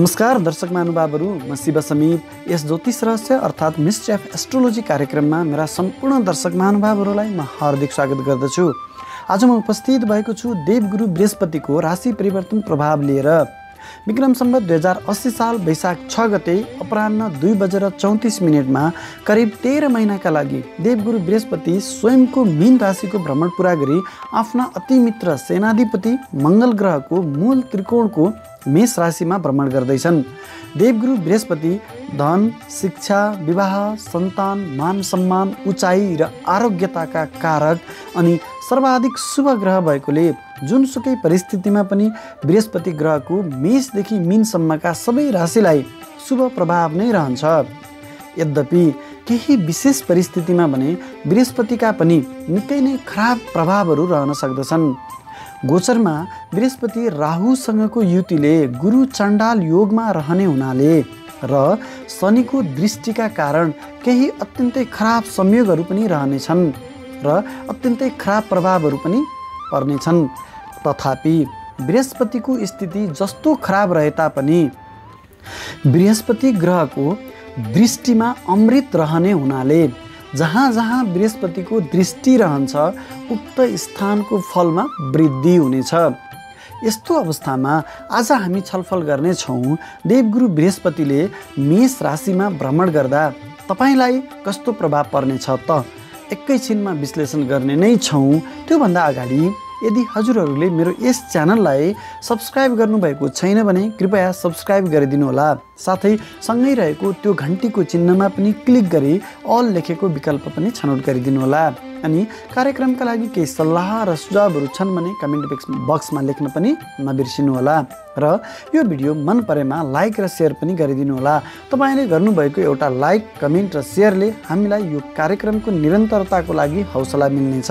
नमस्कार दर्शक महानुभावहरू, म शिव समीप यस ज्योतिष रहस्य अर्थात् मिस्ट्री अफ एस्ट्रोलोजी कार्यक्रममा मेरा सम्पूर्ण दर्शक महानुभावहरूलाई म हार्दिक स्वागत गर्दछु। आज म उपस्थित भएको छु देवगुरु बृहस्पतिको राशि परिवर्तन प्रभाव लिएर। विक्रम सम्वत 2080 साल वैशाख 6 गते अपराह्न 2:34 करिब 13 महिनाका लागि देवगुरु बृहस्पति स्वयंको मीन राशिको भ्रमण पुरा गरी आफ्ना अति मित्र सेनाधिपति मङ्गल ग्रहको मूल त्रिकोणको मेष राशिमा भ्रमण गर्दैछन्। देवगुरु बृहस्पति धन, शिक्षा, विवाह, सन्तान, मान सम्मान, उचाइ र आरोग्यताका कारक अनि सर्वाधिक शुभ ग्रह भएकोले जुनसुकै परिस्थितिमा पनि बृहस्पति ग्रहको मेषदेखि मीनसम्मका सबै राशिलाई शुभ प्रभाव नै रहन्छ। यद्यपि केही विशेष परिस्थितिमा भने बृहस्पतिका पनि निकै नै खराब प्रभावहरू रहन सक्दछन्। गोचरमा बृहस्पति राहुसँगको युतिले गुरु चण्डाल योगमा रहने हुनाले र शनिको दृष्टिका कारण केही अत्यन्तै खराब संयोगहरू पनि रहनेछन् र अत्यन्तै खराब प्रभावहरू पनि पर्नेछन्। तथापि बृहस्पतिको स्थिति जस्तो खराब रहे तापनि बृहस्पति ग्रहको दृष्टिमा अमृत रहने हुनाले जहाँ जहाँ बृहस्पतिको दृष्टि रहन्छ उक्त स्थानको फलमा वृद्धि हुनेछ। यस्तो अवस्थामा आज हामी छलफल गर्नेछौँ देवगुरु बृहस्पतिले मेष राशिमा भ्रमण गर्दा तपाईलाई कस्तो प्रभाव पर्नेछ त एकैछिनमा विश्लेषण गर्ने नै छौँ। त्योभन्दा अगाडि यदि हजुरहरूले मेरो यस च्यानललाई सब्सक्राइब गर्नुभएको छैन भने कृपया सब्सक्राइब गरिदिनु होला। साथै सँगै रहेको त्यो घन्टीको चिन्हमा पनि क्लिक गरी अल लेखेको विकल्प पनि छनौट गरिदिनु होला। अनि कार्यक्रमका लागि केही सल्लाह र सुझावहरू छन् भने कमेन्ट बक्समा लेख्न पनि नबिर्सिनु होला र यो भिडियो मन परेमा लाइक र सेयर पनि गरिदिनु होला। तपाईँले गर्नुभएको एउटा लाइक, कमेन्ट र सेयरले हामीलाई यो कार्यक्रमको निरन्तरताको लागि हौसला मिल्नेछ।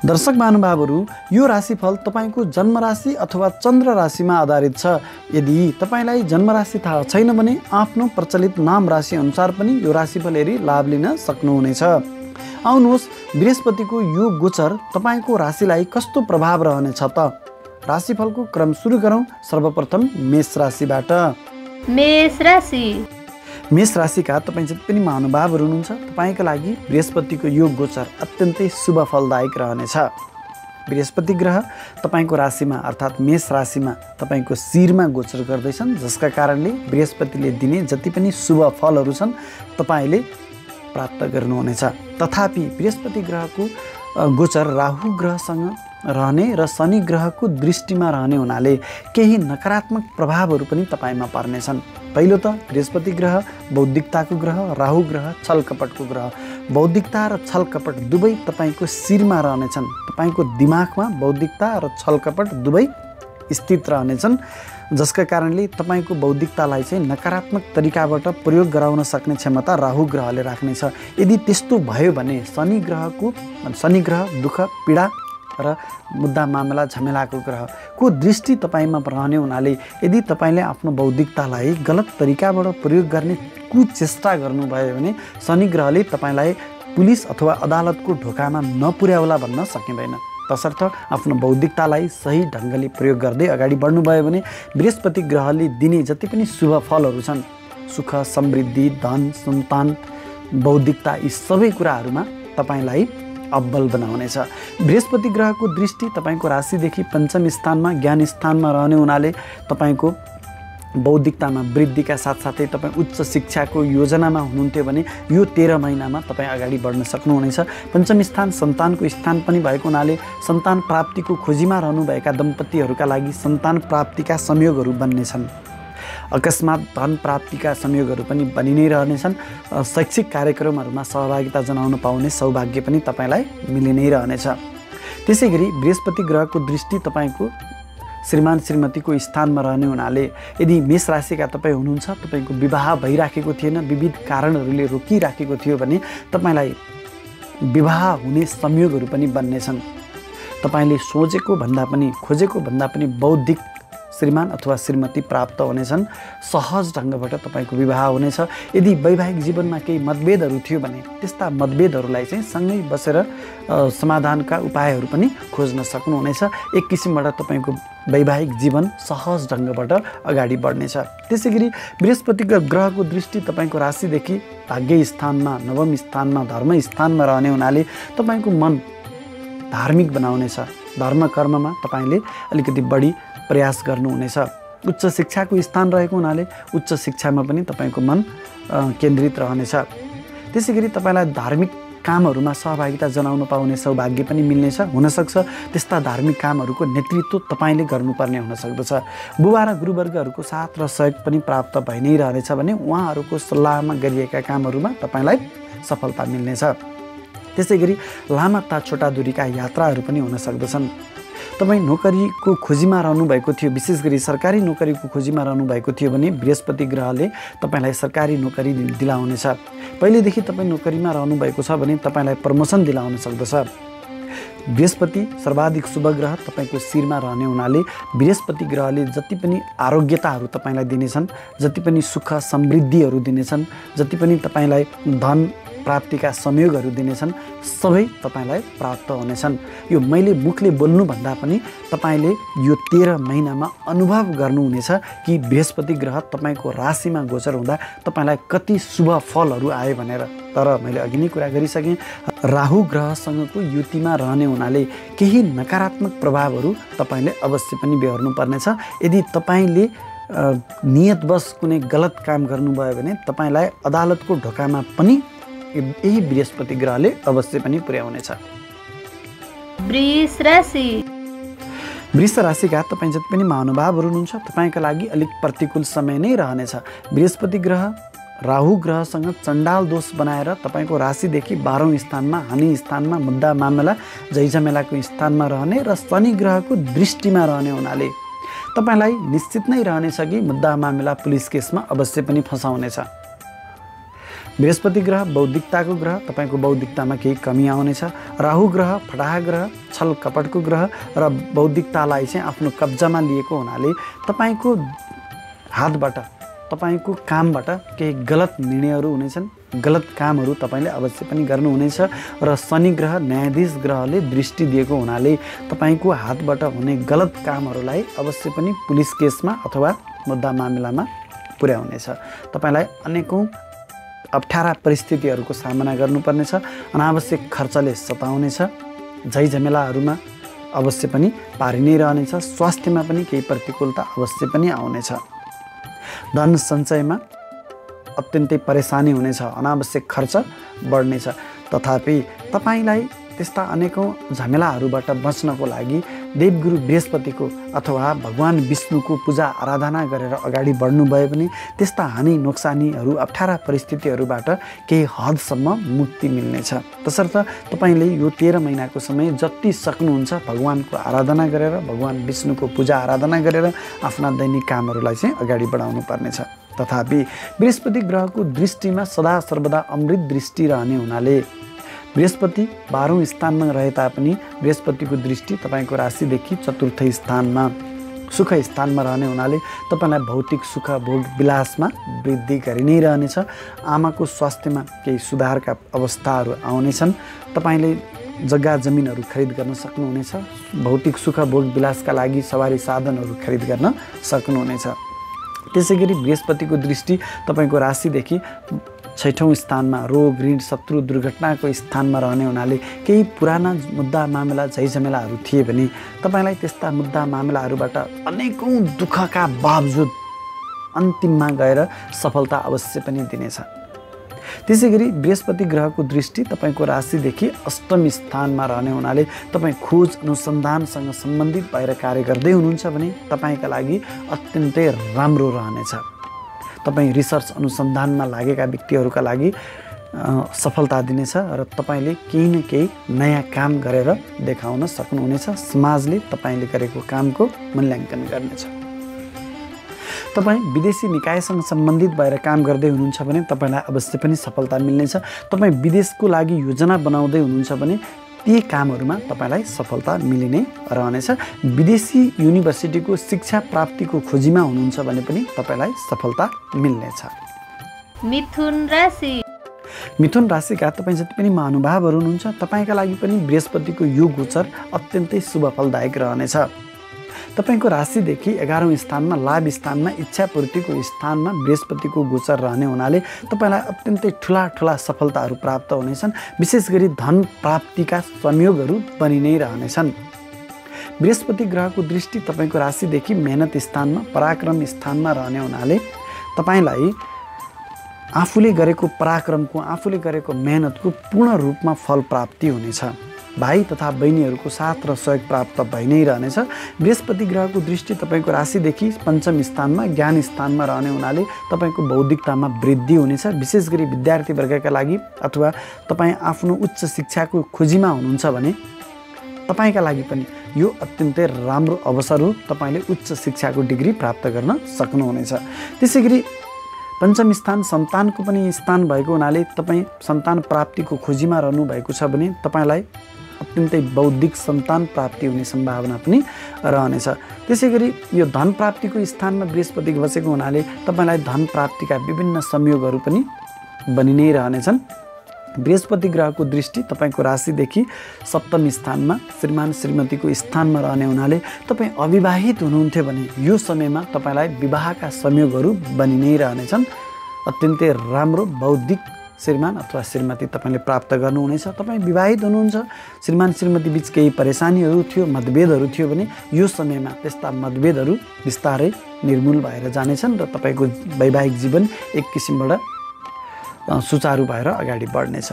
दर्शक महानुभावहरू, यो राशिफल तपाईँको जन्म राशि अथवा चन्द्र राशिमा आधारित छ। यदि तपाईँलाई जन्म राशि थाहा छैन भने आफ्नो प्रचलित नाम राशि अनुसार पनि यो राशिफल हेरी लाभ लिन सक्नुहुनेछ। आउनुहोस् बृहस्पतिको यो गोचर तपाईँको राशिलाई कस्तो प्रभाव रहनेछ त राशिफलको क्रम सुरु गरौँ। सर्वप्रथम मेष राशिबाट। मेष राशिका तपाईँ जति पनि महानुभावहरू हुनुहुन्छ तपाईँका लागि बृहस्पतिको यो गोचर अत्यन्तै शुभ फलदायक रहनेछ। बृहस्पति ग्रह तपाईँको राशिमा अर्थात् मेष राशिमा तपाईँको शिरमा गोचर गर्दैछन्, जसका कारणले बृहस्पतिले दिने जति पनि शुभ फलहरू छन् तपाईँले प्राप्त गर्नुहुनेछ। तथापि बृहस्पति ग्रहको गोचर राहु ग्रहसँग रहने र शनि ग्रहको दृष्टिमा रहने हुनाले केही नकारात्मक प्रभावहरू पनि तपाईँमा पर्नेछन्। पहिलो त बृहस्पति ग्रह बौद्धिकताको ग्रह, राहु ग्रह छलकपटको ग्रह। बौद्धिकता र छलकपट दुवै तपाईँको शिरमा रहनेछन्। तपाईँको दिमागमा बौद्धिकता र छलकपट दुवै स्थित रहनेछन्, जसका कारणले तपाईँको बौद्धिकतालाई चाहिँ नकारात्मक तरिकाबाट प्रयोग गराउन सक्ने क्षमता राहु ग्रहले राख्नेछ। यदि त्यस्तो भयो भने शनि ग्रह दुःख, पीडा र मुद्दा मामला झमेलाको ग्रहको दृष्टि तपाईँमा रहने हुनाले यदि तपाईँले आफ्नो बौद्धिकतालाई गलत तरिकाबाट प्रयोग गर्ने कुचेष्टा गर्नुभयो भने शनि ग्रहले तपाईँलाई पुलिस अथवा अदालतको ढोकामा नपुर्याउला भन्न सकिँदैन। तसर्थ आफ्नो बौद्धिकतालाई सही ढङ्गले प्रयोग गर्दै अगाडि बढ्नुभयो भने बृहस्पति ग्रहले दिने जति पनि शुभ फलहरू छन्, सुख, समृद्धि, धन, सन्तान, बौद्धिकता, यी सबै कुराहरूमा तपाईँलाई अब्बल बनाउनेछ। बृहस्पति ग्रहको दृष्टि तपाईँको राशिदेखि पञ्चम स्थानमा ज्ञान स्थानमा रहने हुनाले तपाईँको बौद्धिकतामा वृद्धिका साथसाथै तपाईँ उच्च शिक्षाको योजनामा हुनुहुन्थ्यो भने यो 13 महिनामा तपाईँ अगाडि बढ्न सक्नुहुनेछ। पञ्चम स्थान सन्तानको स्थान पनि भएको हुनाले सन्तान प्राप्तिको खोजीमा रहनुभएका दम्पतिहरूका लागि सन्तान प्राप्तिका संयोगहरू बन्नेछन्। अकस्मात धन प्राप्तिका संयोगहरू पनि बनि नै रहनेछन्। शैक्षिक कार्यक्रमहरूमा सहभागिता जनाउन पाउने सौभाग्य पनि तपाईँलाई मिलि नै रहनेछ। त्यसै गरी बृहस्पति ग्रहको दृष्टि तपाईँको श्रीमान श्रीमतीको स्थानमा रहने हुनाले यदि मेष राशिका तपाईँ हुनुहुन्छ, तपाईँको विवाह भइराखेको थिएन, विविध कारणहरूले रोकिराखेको थियो भने तपाईँलाई विवाह हुने संयोगहरू पनि बन्नेछन्। तपाईँले सोचेको भन्दा पनि खोजेको भन्दा पनि बौद्धिक श्रीमान अथवा श्रीमती प्राप्त हुनेछन्। सहज ढङ्गबाट तपाईँको विवाह हुनेछ। यदि वैवाहिक जीवनमा केही मतभेदहरू थियो भने त्यस्ता मतभेदहरूलाई चाहिँ सँगै बसेर समाधानका उपायहरू पनि खोज्न सक्नुहुनेछ। एक किसिमबाट तपाईँको वैवाहिक जीवन सहज ढङ्गबाट अगाडि बढ्नेछ। त्यसै गरी बृहस्पतिको ग्रहको दृष्टि तपाईँको राशिदेखि भाग्य स्थानमा, नवम स्थानमा, धर्म स्थानमा रहने हुनाले तपाईँको मन धार्मिक बनाउनेछ। धर्म कर्ममा तपाईँले अलिकति बढी प्रयास गर्नुहुनेछ। उच्च शिक्षाको स्थान रहेको हुनाले उच्च शिक्षामा पनि तपाईँको मन केन्द्रित रहनेछ। त्यसै गरी तपाईँलाई धार्मिक कामहरूमा सहभागिता जनाउन पाउने सौभाग्य पनि मिल्नेछ। हुनसक्छ त्यस्ता धार्मिक कामहरूको नेतृत्व तपाईँले गर्नुपर्ने हुन सक्दछ। बुबा र गुरुवर्गहरूको साथ र सहयोग पनि प्राप्त भइ नै रहनेछ भने उहाँहरूको सल्लाहमा गरिएका कामहरूमा तपाईँलाई सफलता मिल्नेछ। त्यसै गरी लामा तथा छोटा दूरीका यात्राहरू पनि हुन सक्दछन्। तपाईँ नोकरीको खोजीमा रहनुभएको थियो, विशेष गरी सरकारी नोकरीको खोजीमा रहनुभएको थियो भने बृहस्पति ग्रहले तपाईँलाई सरकारी नोकरी दिलाउनेछ। पहिलेदेखि तपाईँ नोकरीमा रहनुभएको छ भने तपाईँलाई प्रमोसन दिलाउन सक्दछ। बृहस्पति सर्वाधिक शुभ ग्रह तपाईँको शिरमा रहने हुनाले बृहस्पति ग्रहले जति पनि आरोग्यताहरू तपाईँलाई दिनेछन्, जति पनि सुख समृद्धिहरू दिनेछन्, जति पनि तपाईँलाई धन प्राप्तिका संयोगहरू दिनेछन्, सबै तपाईँलाई प्राप्त हुनेछन्। यो मैले मुखले बोल्नुभन्दा पनि तपाईँले यो 13 महिनामा अनुभव गर्नुहुनेछ कि बृहस्पति ग्रह तपाईँको राशिमा गोचर हुँदा तपाईँलाई कति शुभ फलहरू आए भनेर। तर मैले अघि नै कुरा गरिसकेँ, राहु ग्रहसँगको युतिमा रहने हुनाले केही नकारात्मक प्रभावहरू तपाईँले अवश्य पनि बेहोर्नु पर्नेछ। यदि तपाईँले नियतवश कुनै गलत काम गर्नुभयो भने तपाईँलाई अदालतको ढोकामा पनि यही बृहस्पति ग्रहले अवश्य पनि पुर्याउनेछ। वृष राशिका तपाईँ जति पनि महानुभावहरू हुनुहुन्छ तपाईँका लागि अलिक प्रतिकूल समय नै रहनेछ। बृहस्पति ग्रह राहु ग्रहसँग चण्डाल दोष बनाएर तपाईँको राशिदेखि 12औं स्थानमा, हानि स्थानमा, मुद्दा मामला झैझमेलाको स्थानमा रहने र शनि ग्रहको दृष्टिमा रहने हुनाले तपाईँलाई निश्चित नै रहनेछ कि मुद्दा मामला पुलिस केसमा अवश्य पनि फसाउनेछ। बृहस्पति ग्रह बौद्धिकताको ग्रह, तपाईँको बौद्धिकतामा केही कमी आउनेछ। राहु ग्रह फटाहा ग्रह, छल कपटको ग्रह र बौद्धिकतालाई चाहिँ आफ्नो कब्जामा लिएको हुनाले तपाईँको हातबाट, तपाईँको कामबाट केही गलत निर्णयहरू हुनेछन्, गलत कामहरू तपाईँले अवश्य पनि गर्नुहुनेछ। र शनि ग्रह न्यायाधीश ग्रहले दृष्टि दिएको हुनाले तपाईँको हातबाट हुने गलत कामहरूलाई अवश्य पनि पुलिस केसमा अथवा मुद्दा मामिलामा पुर्याउनेछ। तपाईँलाई अनेकौँ अप्ठ्यारा परिस्थितिहरूको सामना गर्नुपर्नेछ। अनावश्यक खर्चले सताउनेछ। झैझमेलाहरूमा अवश्य पनि पारि नै रहनेछ। स्वास्थ्यमा पनि केही प्रतिकूलता अवश्य पनि आउनेछ। धन सञ्चयमा अत्यन्तै परेशानी हुनेछ, अनावश्यक खर्च बढ्नेछ। तथापि तपाईँलाई त्यस्ता अनेकौँ झमेलाहरूबाट बच्नको लागि देवगुरु बृहस्पतिको अथवा भगवान विष्णुको पूजा आराधना गरेर अगाडि बढ्नुभयो भने त्यस्ता हानि नोक्सानीहरू, अप्ठ्यारा परिस्थितिहरूबाट केही हदसम्म मुक्ति मिल्नेछ। तसर्थ तपाईँले यो 13 महिनाको समय जति सक्नुहुन्छ भगवानको आराधना गरेर, भगवान विष्णुको पूजा आराधना गरेर आफ्ना दैनिक कामहरूलाई चाहिँ अगाडि बढाउनु पर्नेछ। तथापि बृहस्पति ग्रहको दृष्टिमा सदा सर्वदा अमृत दृष्टि रहने हुनाले बृहस्पति 12औं स्थानमा रहे तापनि बृहस्पतिको दृष्टि तपाईँको राशिदेखि 4थ स्थानमा, सुख स्थानमा रहने हुनाले तपाईँलाई भौतिक सुख भोग विलासमा वृद्धि गरि नै रहनेछ। आमाको स्वास्थ्यमा केही सुधारका अवस्थाहरू आउनेछन्। तपाईँले जग्गा जमिनहरू खरिद गर्न सक्नुहुनेछ। भौतिक सुख भोग विलासका लागि सवारी साधनहरू खरिद गर्न सक्नुहुनेछ। त्यसै गरी बृहस्पतिको दृष्टि तपाईँको राशिदेखि 6औं स्थानमा रोग ऋण शत्रु दुर्घटनाको स्थानमा रहने हुनाले केही पुराना मुद्दा मामला झैझमेलाहरू थिए भने तपाईँलाई त्यस्ता मुद्दा मामलाहरूबाट अनेकौँ दुःखका बावजुद अन्तिममा गएर सफलता अवश्य पनि दिनेछ। त्यसै गरी बृहस्पति ग्रहको दृष्टि तपाईँको राशिदेखि 8औं स्थानमा रहने हुनाले तपाईँ खोज अनुसन्धानसँग सम्बन्धित भएर कार्य गर्दै हुनुहुन्छ भने तपाईँका लागि अत्यन्तै राम्रो रहनेछ। तपाईँ रिसर्च अनुसन्धानमा लागेका व्यक्तिहरूका लागि सफलता दिनेछ र तपाईँले केही न केही नयाँ काम गरेर देखाउन सक्नुहुनेछ। समाजले तपाईँले गरेको कामको मूल्याङ्कन गर्नेछ। तपाईँ विदेशी निकायसँग सम्बन्धित भएर काम गर्दै हुनुहुन्छ भने तपाईँलाई अवश्य पनि सफलता मिल्नेछ। तपाईँ विदेशको लागि योजना बनाउँदै हुनुहुन्छ भने ती कामहरूमा तपाईँलाई सफलता मिलिने रहनेछ। विदेशी युनिभर्सिटीको शिक्षा प्राप्तिको खोजीमा हुनुहुन्छ भने पनि तपाईँलाई सफलता मिल्नेछ। मिथुन राशिका तपाईँ जति पनि महानुभावहरू हुनुहुन्छ तपाईँका लागि पनि बृहस्पतिको यो गोचर अत्यन्तै शुभ फलदायक रहनेछ। तपाईँको राशिदेखि 11औं स्थानमा लाभ स्थानमा इच्छापूर्तिको स्थानमा बृहस्पतिको गोचर रहने हुनाले तपाईँलाई अत्यन्तै ठुला सफलताहरू प्राप्त हुनेछन्। विशेष गरी धन प्राप्तिका संयोगहरू बनि नै रहनेछन्। बृहस्पति ग्रहको दृष्टि तपाईँको राशिदेखि मेहनत स्थानमा पराक्रम स्थानमा रहने हुनाले तपाईँलाई आफूले गरेको पराक्रमको आफूले गरेको मेहनतको पूर्ण रूपमा फल प्राप्ति हुनेछ। भाइ तथा बहिनीहरूको साथ र सहयोग प्राप्त भइ नै रहनेछ। बृहस्पति ग्रहको दृष्टि तपाईँको राशिदेखि पञ्चम स्थानमा ज्ञान स्थानमा रहने हुनाले तपाईँको बौद्धिकतामा वृद्धि हुनेछ। विशेष गरी विद्यार्थी वर्गका लागि अथवा तपाईँ आफ्नो उच्च शिक्षाको खोजीमा हुनुहुन्छ भने तपाईँका लागि पनि यो अत्यन्तै राम्रो अवसर हो। तपाईँले उच्च शिक्षाको डिग्री प्राप्त गर्न सक्नुहुनेछ। त्यसै गरी पञ्चम स्थान सन्तानको पनि स्थान भएको हुनाले तपाईँ सन्तान प्राप्तिको खोजीमा रहनु भएको छ भने तपाईँलाई अत्यन्तै बौद्धिक सन्तान प्राप्ति हुने सम्भावना पनि रहनेछ। त्यसै गरी यो धन प्राप्तिको स्थानमा बृहस्पति बसेको हुनाले तपाईँलाई धन प्राप्तिका विभिन्न संयोगहरू पनि बनि नै रहनेछन्। बृहस्पति ग्रहको दृष्टि तपाईँको राशिदेखि सप्तम स्थानमा श्रीमान श्रीमतीको स्थानमा रहने हुनाले तपाईँ अविवाहित हुनुहुन्थ्यो भने यो समयमा तपाईँलाई विवाहका संयोगहरू बनि नै रहनेछन्। अत्यन्तै राम्रो बौद्धिक श्रीमान अथवा श्रीमती तपाईँले प्राप्त गर्नुहुनेछ। तपाईँ विवाहित हुनुहुन्छ, श्रीमान श्रीमती बीच केही परेशानीहरू थियो, मतभेदहरू थियो भने यो समयमा त्यस्ता मतभेदहरू बिस्तारै निर्मूल भएर जानेछन् र तपाईँको वैवाहिक जीवन एक किसिमबाट सुचारू भएर अगाडि बढ्नेछ।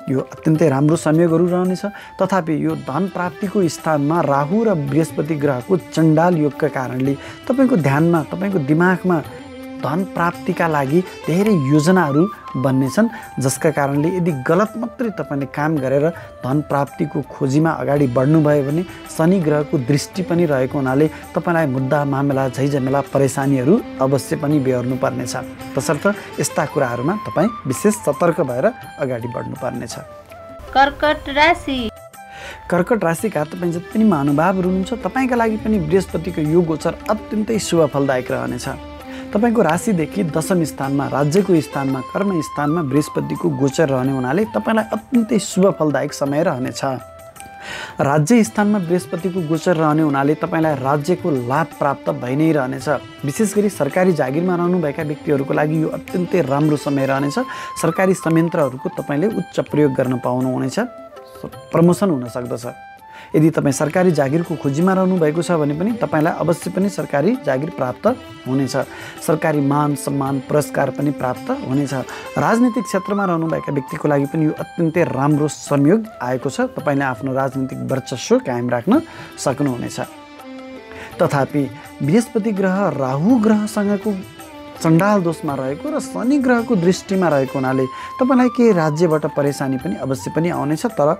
यो अत्यन्तै राम्रो संयोगहरू रहनेछ। तथापि यो धन प्राप्तिको स्थानमा राहु र बृहस्पति ग्रहको चण्डाल योगका कारणले तपाईँको ध्यानमा तपाईँको दिमागमा धन प्राप्तिका लागि धेरै योजनाहरू बन्नेछन्, जसका कारणले यदि गलत मात्रै तपाईँले काम गरेर धन प्राप्तिको खोजीमा अगाडि बढ्नुभयो भने शनि ग्रहको दृष्टि पनि रहेको हुनाले तपाईँलाई मुद्दा मामला झैझमेला परेशानीहरू अवश्य पनि बेहोर्नु पर्नेछ। तसर्थ यस्ता कुराहरूमा तपाईँ विशेष सतर्क भएर अगाडि बढ्नुपर्नेछ। कर्कट राशिका तपाईँ जति पनि महानुभावहरू हुनुहुन्छ तपाईँका लागि पनि बृहस्पतिको यो गोचर अत्यन्तै शुभ फलदायक रहनेछ। तपाईँको राशिदेखि दशम स्थानमा राज्यको स्थानमा कर्म स्थानमा बृहस्पतिको गोचर रहने हुनाले तपाईँलाई अत्यन्तै शुभ फलदायक समय रहनेछ। राज्य स्थानमा बृहस्पतिको गोचर रहने हुनाले तपाईँलाई राज्यको लाभ प्राप्त भइ नै रहनेछ। विशेष गरी सरकारी जागिरमा रहनुभएका व्यक्तिहरूको लागि यो अत्यन्तै राम्रो समय रहनेछ। सरकारी संयन्त्रहरूको तपाईँले उच्च प्रयोग गर्न पाउनुहुनेछ, प्रमोसन हुन सक्दछ। यदि तपाईँ सरकारी जागिरको खोजीमा रहनु भएको छ भने पनि तपाईँलाई अवश्य पनि सरकारी जागिर प्राप्त हुनेछ। सरकारी मान सम्मान पुरस्कार पनि प्राप्त हुनेछ। राजनीतिक क्षेत्रमा रहनुभएका व्यक्तिको लागि पनि यो अत्यन्तै राम्रो संयोग आएको छ। तपाईँले आफ्नो राजनीतिक वर्चस्व कायम राख्न सक्नुहुनेछ। तथापि बृहस्पति ग्रह राहु ग्रहसँगको चण्डाल दोषमा रहेको र शनि ग्रहको दृष्टिमा रहेको हुनाले तपाईँलाई केही राज्यबाट परेशानी पनि अवश्य पनि आउनेछ। तर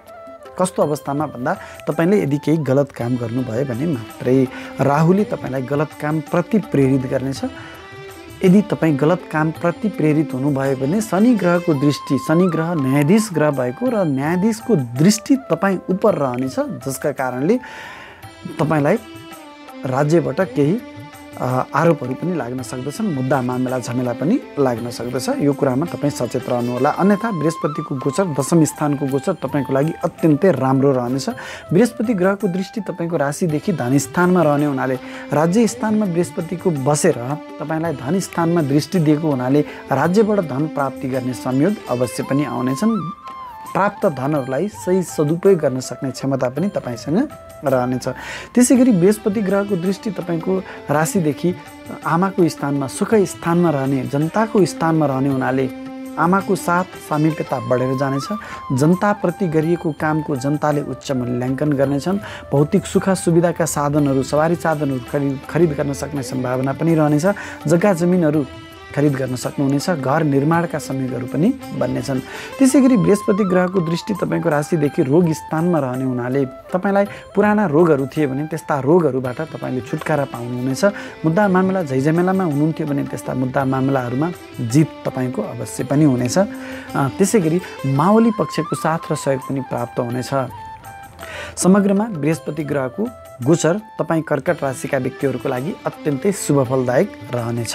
कस्तो अवस्थामा भन्दा तपाईँले यदि केही गलत काम गर्नुभयो भने मात्रै राहुले तपाईँलाई गलत काम प्रति प्रेरित गर्नेछ। यदि तपाईँ गलत काम प्रति प्रेरित हुनुभयो भने शनि ग्रहको दृष्टि, शनि ग्रह न्यायाधीश ग्रह भएको र न्यायाधीशको दृष्टि तपाईँ उपर रहनेछ, जसका कारणले तपाईँलाई राज्यबाट केही आरोपहरू पनि लाग्न सक्दछन्, मुद्दा मामला झमेला पनि लाग्न सक्दछ। यो कुरामा तपाईँ सचेत रहनुहोला। अन्यथा बृहस्पतिको गोचर दशम स्थानको गोचर तपाईँको लागि अत्यन्तै राम्रो रहनेछ। बृहस्पति ग्रहको दृष्टि तपाईँको राशिदेखि धन स्थानमा रहने हुनाले राज्य स्थानमा बृहस्पतिको बसेर तपाईँलाई धन स्थानमा दृष्टि दिएको हुनाले राज्यबाट धन प्राप्ति गर्ने संयोग अवश्य पनि आउनेछन्। प्राप्त धनहरूलाई सही सदुपयोग गर्न सक्ने क्षमता पनि तपाईँसँग रहनेछ। त्यसै गरी बृहस्पति ग्रहको दृष्टि तपाईँको राशिदेखि आमाको स्थानमा सुख स्थानमा रहने जनताको स्थानमा रहने हुनाले आमाको साथ सामिप्यता बढेर जानेछ। जनताप्रति गरिएको कामको जनताले उच्च मूल्याङ्कन गर्नेछन्। भौतिक सुख सुविधाका साधनहरू सवारी साधनहरू खरिद गर्न सक्ने सम्भावना पनि रहनेछ। जग्गा जमिनहरू खरिद गर्न सक्नुहुनेछ। घर निर्माणका संयोगहरू पनि बन्नेछन्। त्यसै गरी बृहस्पति ग्रहको दृष्टि तपाईँको राशिदेखि रोग स्थानमा रहने हुनाले तपाईँलाई पुराना रोगहरू थिए भने त्यस्ता रोगहरूबाट तपाईँले छुटकारा पाउनुहुनेछ। मुद्दा मामला झैझमेलामा हुनुहुन्थ्यो भने त्यस्ता मुद्दा मामलाहरूमा जित तपाईँको अवश्य पनि हुनेछ। त्यसै गरी मावली पक्षको साथ र सहयोग पनि प्राप्त हुनेछ। समग्रमा बृहस्पति ग्रहको गोचर तपाईँ कर्कट राशिका व्यक्तिहरूको लागि अत्यन्तै शुभ फलदायक रहनेछ।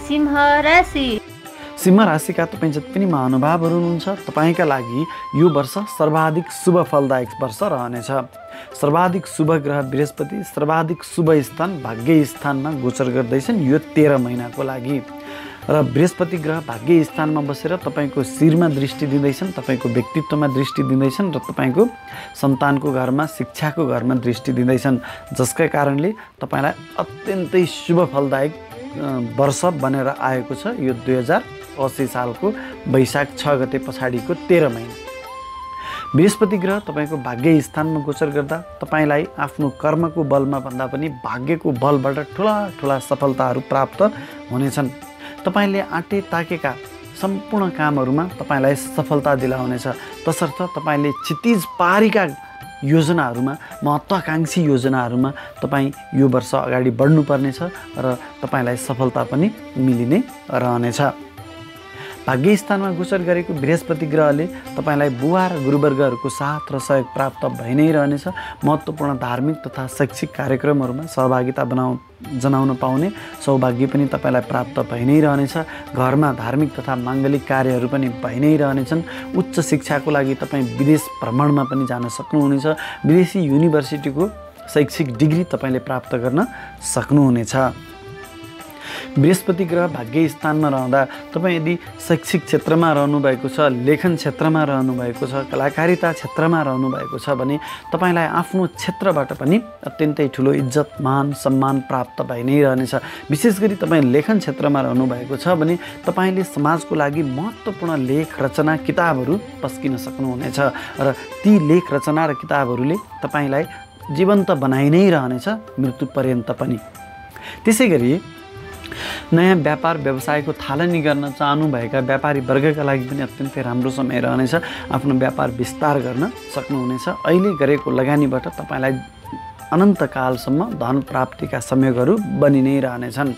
सिंह राशि सिंह राशिका तपाईँ जति पनि महानुभावहरू हुनुहुन्छ तपाईँका लागि यो वर्ष सर्वाधिक शुभ फलदायक वर्ष रहनेछ। सर्वाधिक शुभ ग्रह बृहस्पति सर्वाधिक शुभ स्थान भाग्य स्थानमा गोचर गर्दैछन् यो 13 महिनाको लागि। र बृहस्पति ग्रह भाग्य स्थानमा बसेर तपाईँको शिरमा दृष्टि दिँदैछन्, तपाईँको व्यक्तित्वमा दृष्टि दिँदैछन् र तपाईँको सन्तानको घरमा शिक्षाको घरमा दृष्टि दिँदैछन्, जसका कारणले तपाईँलाई अत्यन्तै शुभ फलदायक वर्ष बनेर आएको छ यो 2080 सालको वैशाख 6 गते पछाडिको 13 महिना। बृहस्पति ग्रह तपाईँको भाग्य स्थानमा गोचर गर्दा तपाईँलाई आफ्नो कर्मको बलमा भन्दा पनि भाग्यको बलबाट ठुला ठुला सफलताहरू प्राप्त हुनेछन्। तपाईँले आँटे ताकेका सम्पूर्ण कामहरूमा तपाईँलाई सफलता दिलाउनेछ, तसर्थ तपाईँले क्षितिज पारीका योजनाहरूमा महत्त्वाकांक्षी योजनाहरूमा तपाईँ यो वर्ष अगाडि बढ्नुपर्नेछ र तपाईँलाई सफलता पनि मिलिने रहनेछ। भाग्य स्थानमा गोचर गरेको बृहस्पति ग्रहले तपाईँलाई बुवा र गुरुवर्गहरूको साथ र सहयोग प्राप्त भइ नै रहनेछ। महत्त्वपूर्ण धार्मिक तथा शैक्षिक कार्यक्रमहरूमा सहभागिता जनाउन पाउने सौभाग्य पनि तपाईँलाई प्राप्त भइ नै रहनेछ। घरमा धार्मिक तथा माङ्गलिक कार्यहरू पनि भइ नै रहनेछन्। उच्च शिक्षाको लागि तपाईँ विदेश भ्रमणमा पनि जान सक्नुहुनेछ। विदेशी युनिभर्सिटीको शैक्षिक डिग्री तपाईँले प्राप्त गर्न सक्नुहुनेछ। बृहस्पति ग्रह भाग्य स्थानमा रहँदा तपाईँ यदि शैक्षिक क्षेत्रमा रहनुभएको छ, लेखन क्षेत्रमा रहनुभएको छ, कलाकारिता क्षेत्रमा रहनुभएको छ भने तपाईँलाई आफ्नो क्षेत्रबाट पनि अत्यन्तै ठुलो इज्जत मान सम्मान प्राप्त भइ नै रहनेछ। विशेष गरी तपाईँ लेखन क्षेत्रमा रहनुभएको छ भने तपाईँले समाजको लागि महत्त्वपूर्ण लेख रचना किताबहरू पस्किन सक्नुहुनेछ र ती लेख रचना र किताबहरूले तपाईँलाई जीवन्त बनाइ नै रहनेछ मृत्यु पर्यन्त पनि। त्यसै गरी नयाँ व्यापार व्यवसायको थालनी गर्न चाहनुभएका व्यापारी वर्गका लागि पनि अत्यन्तै राम्रो समय रहनेछ। आफ्नो व्यापार विस्तार गर्न सक्नुहुनेछ। अहिले गरेको लगानीबाट तपाईँलाई अनन्तकालसम्म धन प्राप्तिका संयोगहरू बनि नै रहनेछन्।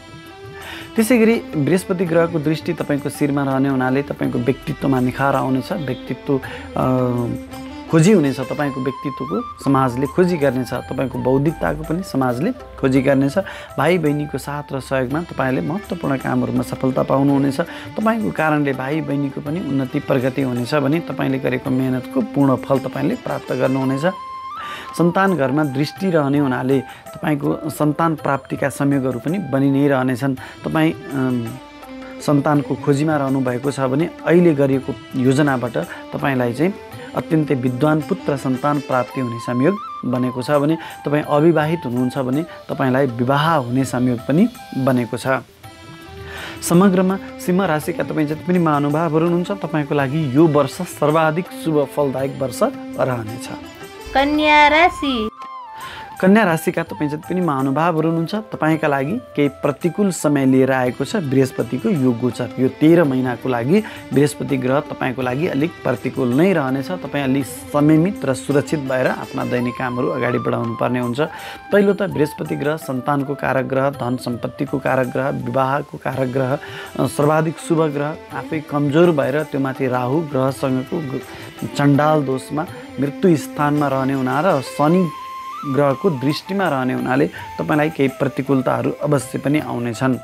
त्यसै गरी बृहस्पति ग्रहको दृष्टि तपाईँको शिरमा रहने हुनाले तपाईँको व्यक्तित्वमा निखार आउनेछ। व्यक्तित्व खोजी हुनेछ। तपाईँको व्यक्तित्वको समाजले खोजी गर्नेछ। तपाईँको बौद्धिकताको पनि समाजले खोजी गर्नेछ। भाइ बहिनीको साथ र सहयोगमा तपाईँले महत्त्वपूर्ण कामहरूमा सफलता पाउनुहुनेछ। तपाईँको कारणले भाइ बहिनीको पनि उन्नति प्रगति हुनेछ भने तपाईँले गरेको मेहनतको पूर्ण फल तपाईँले प्राप्त गर्नुहुनेछ। सन्तान घरमा दृष्टि रहने हुनाले तपाईँको सन्तान प्राप्तिका संयोगहरू पनि बनि नै रहनेछन्। तपाईँ सन्तानको खोजीमा रहनुभएको छ भने अहिले गरिएको योजनाबाट तपाईँलाई चाहिँ अत्यन्तै विद्वान पुत्र सन्तान प्राप्ति हुने संयोग बनेको छ भने तपाईँ अविवाहित हुनुहुन्छ भने तपाईँलाई विवाह हुने संयोग पनि बनेको छ। समग्रमा सिंह राशिका तपाईँ जति पनि महानुभावहरू हुनुहुन्छ तपाईँको लागि यो वर्ष सर्वाधिक शुभ फलदायक वर्ष रहनेछ। कन्या राशि कन्या राशिका तपाईँ जति पनि महानुभावहरू हुनुहुन्छ तपाईँका लागि केही प्रतिकूल समय लिएर आएको छ बृहस्पतिको यो गोचर। यो 13 महिनाको लागि बृहस्पति ग्रह तपाईँको लागि अलिक प्रतिकूल नै रहनेछ। तपाईँ अलिक संयमित र सुरक्षित भएर आफ्ना दैनिक कामहरू अगाडि बढाउनु पर्ने हुन्छ। पहिलो त बृहस्पति ग्रह सन्तानको कारक ग्रह, धन सम्पत्तिको कारक ग्रह, विवाहको कारक ग्रह, सर्वाधिक शुभ ग्रह आफै कमजोर भएर त्यो माथि राहु ग्रहसँगको चण्डाल दोषमा मृत्यु स्थानमा रहने हुना र शनि ग्रहको दृष्टिमा रहने हुनाले तपाईँलाई केही प्रतिकूलताहरू अवश्य पनि आउनेछन्।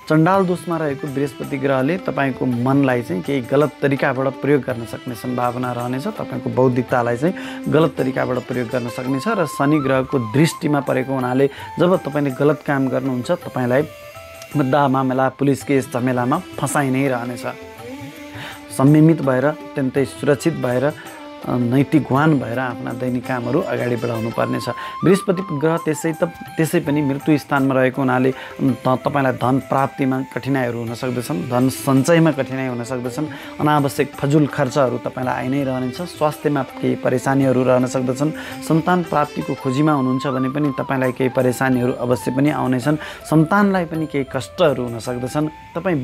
चण्डाल दोषमा रहेको बृहस्पति ग्रहले तपाईँको मनलाई चाहिँ केही गलत तरिकाबाट प्रयोग गर्न सक्ने सम्भावना रहनेछ। तपाईँको बौद्धिकतालाई चाहिँ गलत तरिकाबाट प्रयोग गर्न सक्नेछ र शनि ग्रहको दृष्टिमा परेको हुनाले जब तपाईँले गलत काम गर्नुहुन्छ तपाईँलाई मुद्दा मामला पुलिस केस झमेलामा फसाइ नै रहनेछ। संयमित भएर अत्यन्तै सुरक्षित भएर नैतिकवान भएर आफ्ना दैनिक कामहरू अगाडि बढाउनु पर्नेछ। बृहस्पति ग्रह त्यसै पनि मृत्यु स्थानमा रहेको हुनाले तपाईँलाई धन प्राप्तिमा कठिनाइहरू हुन सक्दछन्, धन सञ्चयमा कठिनाइ हुन सक्दछन्, अनावश्यक फजुल खर्चहरू तपाईँलाई आइ नै रहनेछ, स्वास्थ्यमा केही परेशानीहरू रहन सक्दछन्। सन्तान प्राप्तिको खोजीमा हुनुहुन्छ भने पनि तपाईँलाई केही परेशानीहरू अवश्य पनि आउनेछन्। सन्तानलाई पनि केही कष्टहरू हुन सक्दछन्। तपाईँ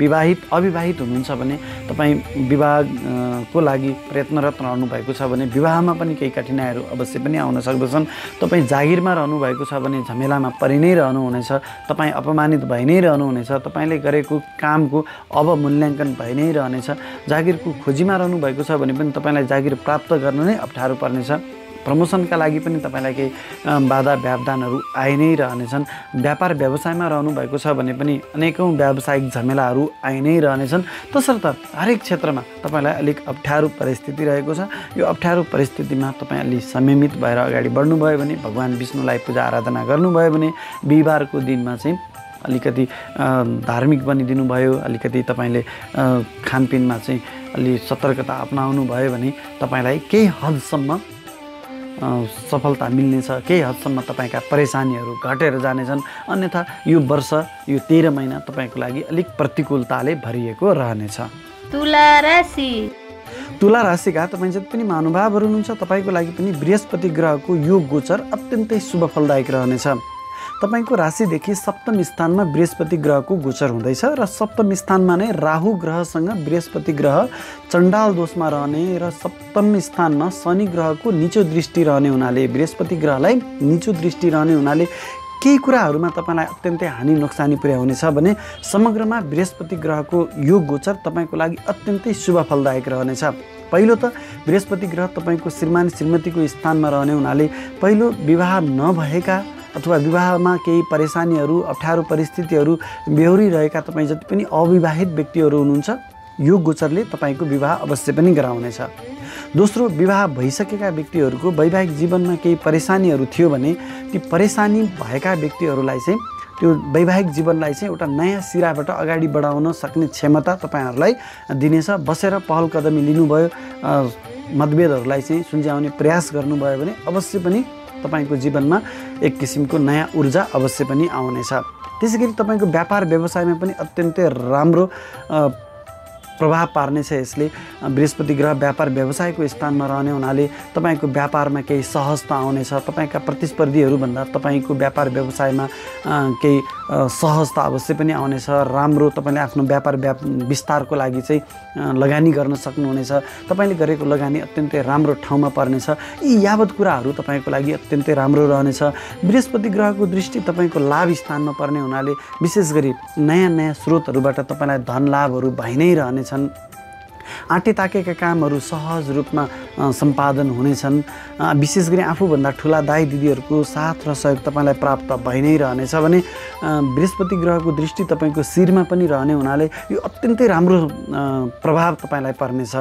अविवाहित हुनुहुन्छ भने तपाईँ विवाहको लागि प्रयत्नरत रहनुभएको छ भने विवाहमा पनि केही कठिनाइहरू अवश्य पनि आउन सक्दछन्। तपाईँ जागिरमा रहनुभएको छ भने झमेलामा परि नै रहनुहुनेछ। तपाईँ अपमानित भइ नै रहनुहुनेछ। तपाईँले गरेको कामको अवमूल्याङ्कन भइ नै रहनेछ। जागिरको खोजीमा रहनुभएको छ भने पनि तपाईँलाई जागिर प्राप्त गर्न नै अप्ठ्यारो पर्नेछ। प्रमोसनका लागि पनि तपाईँलाई केही बाधा व्यवधानहरू आइ नै रहनेछन्। व्यापार व्यवसायमा रहनुभएको छ भने पनि अनेकौँ व्यावसायिक झमेलाहरू आइ नै रहनेछन्। तसर्थ हरेक क्षेत्रमा तपाईँलाई अलिक अप्ठ्यारो परिस्थिति रहेको छ। यो अप्ठ्यारो परिस्थितिमा तपाईँ अलि संयमित भएर अगाडि बढ्नुभयो भने, भगवान् विष्णुलाई पूजा आराधना गर्नुभयो भने, बिहिबारको दिनमा चाहिँ अलिकति धार्मिक बनिदिनु भयो, अलिकति तपाईँले खानपिनमा चाहिँ अलि सतर्कता अपनाउनु भयो भने तपाईँलाई केही हदसम्म सफलता मिल्नेछ, केही हदसम्म तपाईँका परेशानीहरू घटेर जानेछन्। अन्यथा यो वर्ष, यो 13 महिना तपाईँको लागि अलिक प्रतिकूलताले भरिएको रहनेछ। तुला राशि। तुला राशिका तपाईँ जति पनि महानुभावहरू हुनुहुन्छ, तपाईँको लागि पनि बृहस्पति ग्रहको यो गोचर अत्यन्तै शुभ फलदायक रहनेछ। तपाईँको राशिदेखि सप्तम स्थानमा बृहस्पति ग्रहको गोचर हुँदैछ र सप्तम स्थानमा नै राहु ग्रहसँग बृहस्पति ग्रह चण्डाल दोषमा रहने र सप्तम स्थानमा शनि ग्रहको नीचो दृष्टि रहने हुनाले, बृहस्पति ग्रहलाई नीचो दृष्टि रहने हुनाले केही कुराहरूमा तपाईँलाई अत्यन्तै हानि नोक्सानी पुर्याउनेछ भने समग्रमा बृहस्पति ग्रहको यो गोचर तपाईँको लागि अत्यन्तै शुभ फलदायक रहनेछ। पहिलो त बृहस्पति ग्रह तपाईँको श्रीमान श्रीमतीको स्थानमा रहने हुनाले पहिलो विवाह नभएका अथवा विवाहमा केही परेशानीहरू, अप्ठ्यारो परिस्थितिहरू बेहोरिरहेका तपाईँ जति पनि अविवाहित व्यक्तिहरू हुनुहुन्छ, यो गोचरले तपाईँको विवाह अवश्य पनि गराउनेछ। दोस्रो, विवाह भइसकेका व्यक्तिहरूको वैवाहिक जीवनमा केही परेशानीहरू थियो भने ती परेशानी भएका व्यक्तिहरूलाई चाहिँ त्यो वैवाहिक जीवनलाई चाहिँ एउटा नयाँ सिराबाट अगाडि बढाउन सक्ने क्षमता तपाईँहरूलाई दिनेछ। बसेर पहल कदमी लिनुभयो, मतभेदहरूलाई चाहिँ सुल्झाउने प्रयास गर्नुभयो भने अवश्य पनि तपाईँको जीवनमा एक किसिमको नयाँ ऊर्जा अवश्य पनि आउनेछ। त्यसैगरी तपाईँको व्यापार व्यवसायमा पनि अत्यन्तै राम्रो प्रभाव पार्नेछ यसले। बृहस्पति ग्रह व्यापार व्यवसायको स्थानमा रहने हुनाले तपाईँको व्यापारमा केही सहजता आउनेछ। तपाईँका प्रतिस्पर्धीहरूभन्दा तपाईँको व्यापार व्यवसायमा केही सहजता अवश्य पनि आउनेछ। राम्रो तपाईँले आफ्नो व्यापार विस्तारको लागि चाहिँ लगानी गर्न सक्नुहुनेछ। तपाईँले गरेको लगानी अत्यन्तै राम्रो ठाउँमा पर्नेछ। यी यावत कुराहरू तपाईँको लागि अत्यन्तै राम्रो रहनेछ। बृहस्पति ग्रहको दृष्टि तपाईँको लाभ स्थानमा पर्ने हुनाले विशेष गरी नयाँ नयाँ स्रोतहरूबाट तपाईँलाई धन लाभहरू भइ नै रहने छन्। आँटे ताकेका कामहरू सहज रूपमा सम्पादन हुनेछन्। विशेष गरी आफूभन्दा ठुला दाइ दिदीहरूको साथ र सहयोग तपाईँलाई प्राप्त भइ नै रहनेछ भने बृहस्पति ग्रहको दृष्टि तपाईँको शिरमा पनि रहने हुनाले यो अत्यन्तै राम्रो प्रभाव तपाईँलाई पर्नेछ।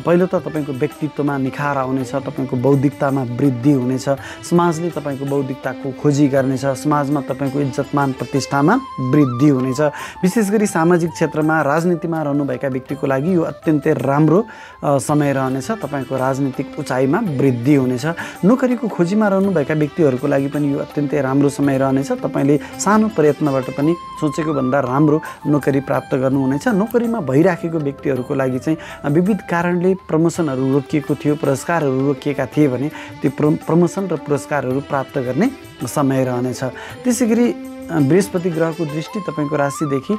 पहिलो त तपाईँको व्यक्तित्वमा निखार आउनेछ, तपाईँको बौद्धिकतामा वृद्धि हुनेछ, समाजले तपाईँको बौद्धिकताको खोजी गर्नेछ, समाजमा तपाईँको इज्जतमान प्रतिष्ठामा वृद्धि हुनेछ। विशेष गरी सामाजिक क्षेत्रमा राजनीतिमा रहनुभएका व्यक्तिको लागि यो अत्यन्तै राम्रो समय रहनेछ। तपाईँको राजनीतिक उचाइमा वृद्धि हुनेछ। नोकरीको खोजीमा रहनुभएका व्यक्तिहरूको लागि पनि यो अत्यन्तै राम्रो समय रहनेछ। तपाईँले सानो प्रयत्नबाट पनि सोचेको भन्दा राम्रो नोकरी प्राप्त गर्नुहुनेछ। नोकरीमा भइराखेको व्यक्तिहरूको लागि चाहिँ विविध कारणले प्रमोसनहरू रोकिएको थियो, पुरस्कारहरू रोकिएका थिए भने त्यो प्रमोसन र पुरस्कारहरू प्राप्त गर्ने समय रहनेछ। त्यसै गरी बृहस्पति ग्रहको दृष्टि तपाईँको राशिदेखि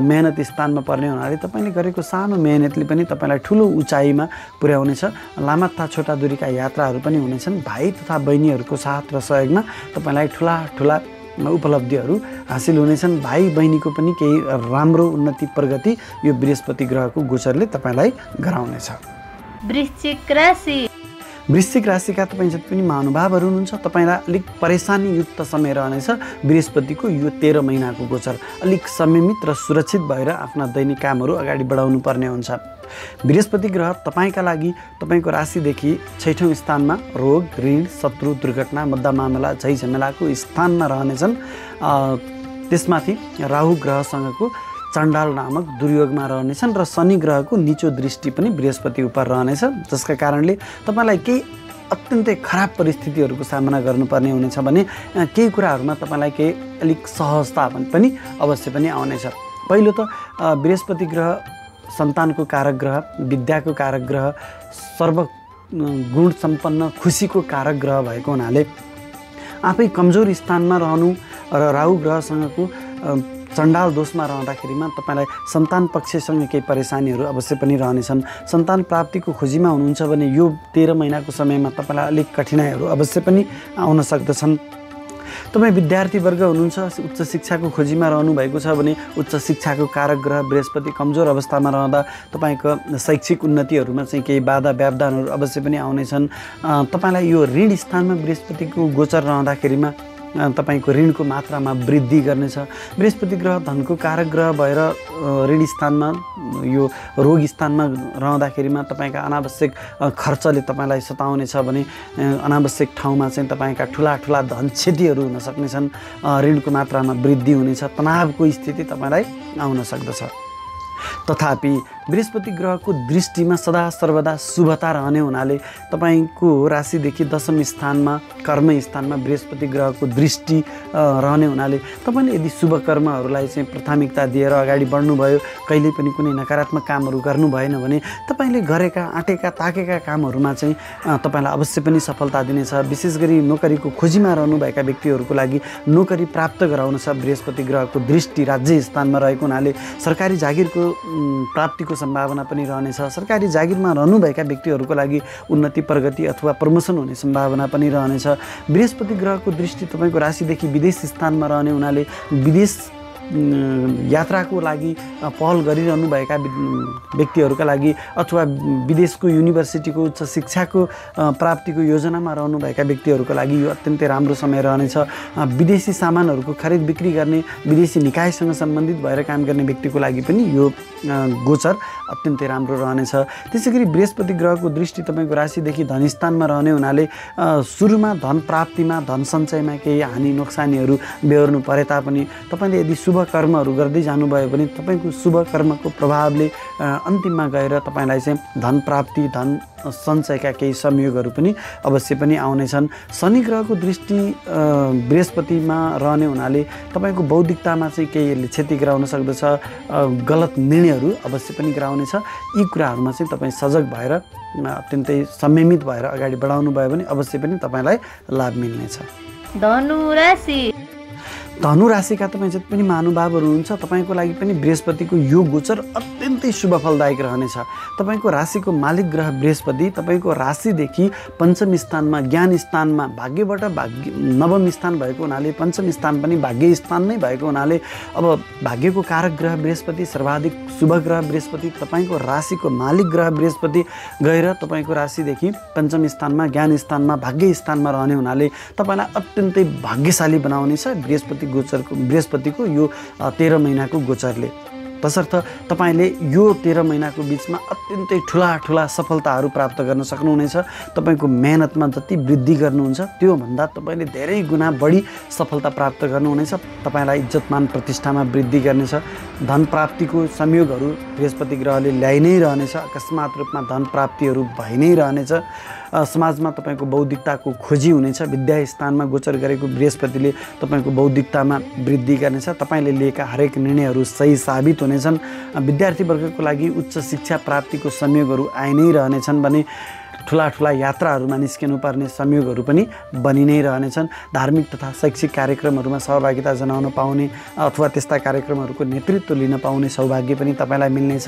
मेहनत स्थानमा पर्ने हुनाले तपाईँले गरेको सानो मेहनतले पनि तपाईँलाई ठुलो उचाइमा पुर्याउनेछ। लामा तथा छोटा दूरीका यात्राहरू पनि हुनेछन्। भाइ तथा बहिनीहरूको साथ र सहयोगमा तपाईँलाई ठुला ठुला उपलब्धिहरू हासिल हुनेछन्। भाइ बहिनीको पनि केही राम्रो उन्नति प्रगति यो बृहस्पति ग्रहको गोचरले तपाईँलाई गराउनेछ। वृश्चिक राशि। वृश्चिक राशिका तपाईँ जति पनि महानुभावहरू हुनुहुन्छ, तपाईँलाई अलिक परेशानीयुक्त समय रहनेछ। बृहस्पतिको यो 13 महिनाको गोचर अलिक संयमित र सुरक्षित भएर आफ्ना दैनिक कामहरू अगाडि बढाउनु पर्ने हुन्छ। बृहस्पति ग्रह तपाईँका लागि तपाईँको राशिदेखि 6औँ स्थानमा रोग, ऋण, शत्रु, दुर्घटना, मुद्दा मामला, झै झमेलाको स्थानमा रहनेछन्। त्यसमाथि राहु ग्रहसँगको चण्डाल नामक दुर्योगमा रहनेछन् र शनि ग्रहको नीचो दृष्टि पनि बृहस्पति उपर रहनेछ, जसका कारणले तपाईँलाई केही अत्यन्तै खराब परिस्थितिहरूको सामना गर्नुपर्ने हुनेछ भने केही कुराहरूमा तपाईँलाई केही अलिक सहजता पनि अवश्य पनि आउनेछ। पहिलो त बृहस्पति ग्रह सन्तानको कारक ग्रह, विद्याको कारक ग्रह, सर्व गुण सम्पन्न खुसीको कारक ग्रह भएको हुनाले आफै कमजोर स्थानमा रहनु र राहु ग्रहसँगको चण्डाल दोषमा रहँदाखेरिमा तपाईँलाई सन्तान पक्षसँग केही परेशानीहरू अवश्य पनि रहनेछन्। सन्तान प्राप्तिको खोजीमा हुनुहुन्छ भने यो 13 महिनाको समयमा तपाईँलाई अलिक कठिनाइहरू अवश्य पनि आउन सक्दछन्। तपाईँ विद्यार्थीवर्ग हुनुहुन्छ, उच्च शिक्षाको खोजीमा रहनुभएको छ भने उच्च शिक्षाको कारक ग्रह बृहस्पति कमजोर अवस्थामा रहँदा तपाईँको शैक्षिक उन्नतिहरूमा चाहिँ केही बाधा व्यवधानहरू अवश्य पनि आउनेछन्। तपाईँलाई यो ऋण स्थानमा बृहस्पतिको गोचर रहँदाखेरिमा तपाईको ऋणको मात्रामा वृद्धि गर्नेछ। बृहस्पति ग्रह धनको कारक ग्रह भएर ऋण स्थानमा यो रोग स्थानमा रहँदाखेरिमा तपाईँका अनावश्यक खर्चले तपाईँलाई सताउनेछ भने अनावश्यक ठाउँमा चाहिँ तपाईँका ठुला ठुला धन क्षतिहरू हुन सक्नेछन्। ऋणको मात्रामा वृद्धि हुनेछ, तनावको स्थिति तपाईँलाई आउन सक्दछ। तथापि बृहस्पति ग्रहको दृष्टिमा सदा सर्वदा शुभता रहने हुनाले तपाईँको राशिदेखि दशम स्थानमा कर्म स्थानमा बृहस्पति ग्रहको दृष्टि रहने हुनाले तपाईँले यदि शुभ कर्महरूलाई चाहिँ प्राथमिकता दिएर अगाडि बढ्नुभयो, कहिले पनि कुनै नकारात्मक कामहरू गर्नु भएन भने तपाईँले गरेका आँटेका ताकेका कामहरूमा चाहिँ तपाईँलाई अवश्य पनि सफलता दिनेछ। विशेष गरी नोकरीको खोजीमा रहनुभएका व्यक्तिहरूको लागि नोकरी प्राप्त गराउन छ बृहस्पति ग्रहको दृष्टि राज्य स्थानमा रहेको हुनाले सरकारी जागिरको प्राप्तिको सम्भावना पनि रहनेछ। सरकारी जागिरमा रहनुभएका व्यक्तिहरूको लागि उन्नति प्रगति अथवा प्रमोसन हुने सम्भावना पनि रहनेछ। बृहस्पति ग्रहको दृष्टि तपाईँको राशिदेखि विदेश स्थानमा रहने हुनाले विदेश यात्राको लागि पहल गरिरहनुभएका व्यक्तिहरूका लागि अथवा विदेशको युनिभर्सिटीको उच्च शिक्षाको प्राप्तिको योजनामा रहनुभएका व्यक्तिहरूका लागि यो अत्यन्तै राम्रो समय रहनेछ। विदेशी सामानहरूको खरिद बिक्री गर्ने विदेशी निकायसँग सम्बन्धित भएर काम गर्ने व्यक्तिको लागि पनि यो गोचर अत्यन्तै राम्रो रहनेछ। त्यसै गरी बृहस्पति ग्रहको दृष्टि तपाईँको राशिदेखि धनस्थानमा रहने हुनाले सुरुमा धन प्राप्तिमा धन सञ्चयमा केही हानि नोक्सानीहरू बेहोर्नु परे तापनि तपाईँले यदि शुभ कर्महरू गर्दै जानुभयो भने तपाईँको शुभ कर्मको प्रभावले अन्तिममा गएर तपाईँलाई चाहिँ धन प्राप्ति धन सञ्चयका केही संयोगहरू पनि अवश्य पनि आउनेछन्। शनि ग्रहको दृष्टि बृहस्पतिमा रहने हुनाले तपाईँको बौद्धिकतामा चाहिँ केही क्षति गराउन सक्दछ, गलत निर्णयहरू अवश्य पनि गराउनेछ। यी कुराहरूमा चाहिँ तपाईँ सजग भएर अत्यन्तै संयमित भएर अगाडि बढाउनु भयो भने अवश्य पनि तपाईँलाई लाभ मिल्नेछ। धनु राशिका तपाईँ जति पनि महानुभावहरू हुनुहुन्छ तपाईँको लागि पनि बृहस्पतिको यो गोचर अत्यन्तै शुभ फलदायक रहनेछ। तपाईँको राशिको मालिक ग्रह बृहस्पति तपाईँको राशिदेखि पञ्चम स्थानमा ज्ञान स्थानमा भाग्यबाट नवम स्थान भएको हुनाले पञ्चम स्थान पनि भाग्य स्थान नै भएको हुनाले अब भाग्यको कारक ग्रह बृहस्पति सर्वाधिक शुभ ग्रह बृहस्पति तपाईँको राशिको मालिक ग्रह बृहस्पति गएर तपाईँको राशिदेखि पञ्चम स्थानमा ज्ञान स्थानमा भाग्य स्थानमा रहने हुनाले तपाईँलाई अत्यन्तै भाग्यशाली बनाउनेछ बृहस्पतिको यो 13 महिनाको गोचरले। तसर्थ तपाईँले यो 13 महिनाको बिचमा अत्यन्तै ठुला सफलताहरू प्राप्त गर्न सक्नुहुनेछ। तपाईँको मेहनतमा जति वृद्धि गर्नुहुन्छ त्योभन्दा तपाईँले धेरै गुणा बढी सफलता प्राप्त गर्नुहुनेछ। तपाईँलाई इज्जतमान प्रतिष्ठामा वृद्धि गर्नेछ। धन प्राप्तिको संयोगहरू बृहस्पति ग्रहले ल्याइ नै रहनेछ। अकस्मात रूपमा धन प्राप्तिहरू भइ नै रहनेछ। समाजमा तपाईँको बौद्धिकताको खोजी हुनेछ। विद्या स्थानमा गोचर गरेको बृहस्पतिले तपाईँको बौद्धिकतामा वृद्धि गर्नेछ। तपाईँले लिएका हरेक निर्णयहरू सही साबित हुनेछन्। विद्यार्थीवर्गको लागि उच्च शिक्षा प्राप्तिको संयोगहरू आइ नै रहनेछन् भने ठुला यात्राहरूमा निस्किनु पर्ने संयोगहरू पनि बनि नै रहनेछन्। धार्मिक तथा शैक्षिक कार्यक्रमहरूमा सहभागिता जनाउन पाउने अथवा त्यस्ता कार्यक्रमहरूको नेतृत्व लिन पाउने सौभाग्य पनि तपाईँलाई मिल्नेछ।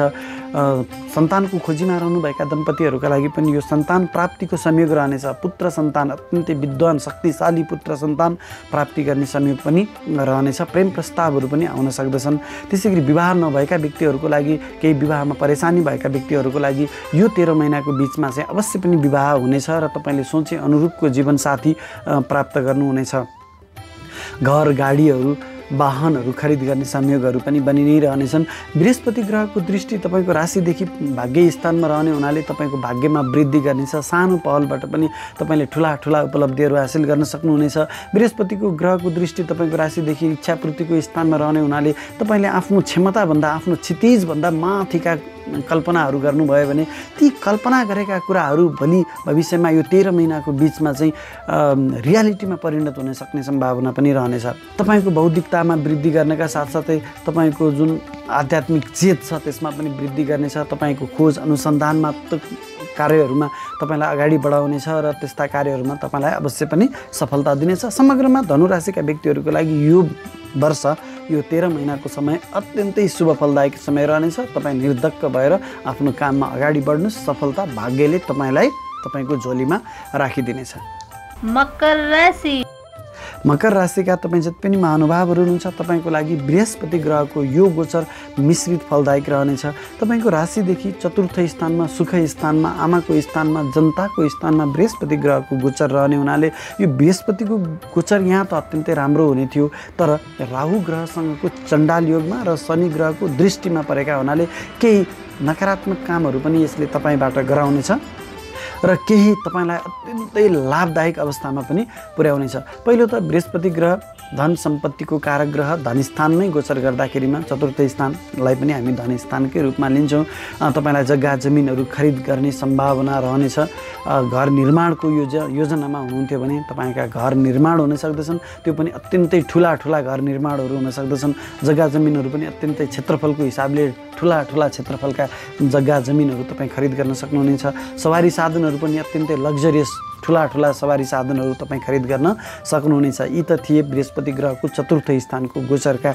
सन्तानको खोजीमा रहनुभएका दम्पतिहरूका लागि पनि यो सन्तान प्राप्तिको संयोग रहनेछ। पुत्र सन्तान अत्यन्तै विद्वान शक्तिशाली पुत्र सन्तान प्राप्ति गर्ने संयोग पनि रहनेछ। प्रेम प्रस्तावहरू पनि आउन सक्दछन्। त्यसै गरी विवाह नभएका व्यक्तिहरूको लागि केही विवाहमा परेशानी भएका व्यक्तिहरूको लागि यो 13 महिनाको बिचमा चाहिँ अवश्य पनि विवाह हुनेछ र तपाईँले सोचे अनुरूपको जीवनसाथी प्राप्त गर्नुहुनेछ। घर गाडीहरू वाहनहरू खरिद गर्ने संयोगहरू पनि बनि नै रहनेछन्। बृहस्पति ग्रहको दृष्टि तपाईँको राशिदेखि भाग्य स्थानमा रहने हुनाले तपाईँको भाग्यमा वृद्धि गर्नेछ। सानो पहलबाट पनि तपाईँले ठुला उपलब्धिहरू हासिल गर्न सक्नुहुनेछ। बृहस्पतिको ग्रहको दृष्टि तपाईँको राशिदेखि इच्छापूर्तिको स्थानमा रहने हुनाले तपाईँले आफ्नो क्षमताभन्दा आफ्नो क्षितिजभन्दा माथिका कल्पनाहरू गर्नुभयो भने ती कल्पना गरेका कुराहरू भोलि भविष्यमा यो 13 महिनाको बिचमा चाहिँ रियालिटीमा परिणत हुन सक्ने सम्भावना पनि रहनेछ। तपाईँको बौद्धिकतामा वृद्धि गर्नका साथसाथै तपाईँको जुन आध्यात्मिक चेत छ त्यसमा पनि वृद्धि गर्नेछ। तपाईँको खोज अनुसन्धानमात्मक कार्यहरूमा तपाईँलाई अगाडि बढाउनेछ र त्यस्ता कार्यहरूमा तपाईँलाई अवश्य पनि सफलता दिनेछ। समग्रमा धनुराशिका व्यक्तिहरूको लागि यो वर्ष यो 13 महिनाको समय अत्यन्तै शुभ फलदायक समय रहनेछ। तपाईँ निर्धक्क भएर आफ्नो काममा अगाडि बढ्नुहोस्। सफलता भाग्यले तपाईँलाई तपाईँको झोलीमा राखिदिनेछ। मकर राशि मकर राशिका तपाईँ जति पनि महानुभावहरू हुनुहुन्छ तपाईँको लागि बृहस्पति ग्रहको यो गोचर मिश्रित फलदायक रहनेछ। तपाईँको राशिदेखि चतुर्थ स्थानमा, सुख स्थानमा, आमाको स्थानमा, जनताको स्थानमा बृहस्पति ग्रहको गोचर रहने हुनाले यो बृहस्पतिको गोचर यहाँ त अत्यन्तै राम्रो हुने थियो, तर राहु ग्रहसँगको चण्डाल योगमा र शनि ग्रहको दृष्टिमा परेका हुनाले केही नकारात्मक कामहरू पनि यसले तपाईँबाट गराउनेछ र केही तपाईँलाई अत्यन्तै लाभदायक अवस्थामा पनि पुर्याउनेछ। पहिलो त बृहस्पति ग्रह धन सम्पत्तिको कारक ग्रह धनस्थानमै गोचर गर्दाखेरिमा चतुर्थ स्थानलाई पनि हामी धनस्थानकै रूपमा लिन्छौँ। तपाईँलाई जग्गा जमिनहरू खरिद गर्ने सम्भावना रहनेछ। घर निर्माणको योजनामा हुनुहुन्थ्यो भने तपाईँका घर निर्माण हुन सक्दछन्, त्यो पनि अत्यन्तै ठुला घर निर्माणहरू हुन सक्दछन्। जग्गा जमिनहरू पनि अत्यन्तै क्षेत्रफलको हिसाबले ठुला क्षेत्रफलका जग्गा जमिनहरू तपाईँ खरिद गर्न सक्नुहुनेछ। सवारी साधनहरू पनि अत्यन्तै लग्जरियस ठुला सवारी साधनहरू तपाईँ खरिद गर्न सक्नुहुनेछ। यी त थिए बृहस्पति ग्रहको चतुर्थ स्थानको गोचरका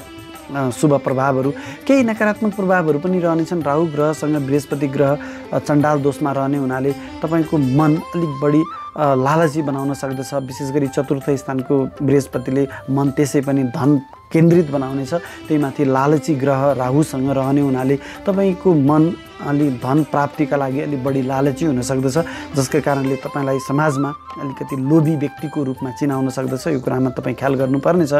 शुभ प्रभावहरू। केही नकारात्मक प्रभावहरू पनि रहनेछन्। राहु ग्रहसँग बृहस्पति ग्रह चण्डाल दोषमा रहने हुनाले तपाईँको मन अलिक बढी लालची बनाउन सक्दछ। विशेष गरी चतुर्थ स्थानको बृहस्पतिले मन त्यसै पनि धन केन्द्रित बनाउनेछ। त्यही माथि लालची ग्रह राहुसँग रहने हुनाले तपाईँको मन अलि धन प्राप्तिका लागि अलिक बढी लालची हुन सक्दछ, जसका कारणले तपाईँलाई समाजमा अलिकति लोभी व्यक्तिको रूपमा चिनाउन सक्दछ। यो कुरामा तपाईँ ख्याल गर्नुपर्नेछ।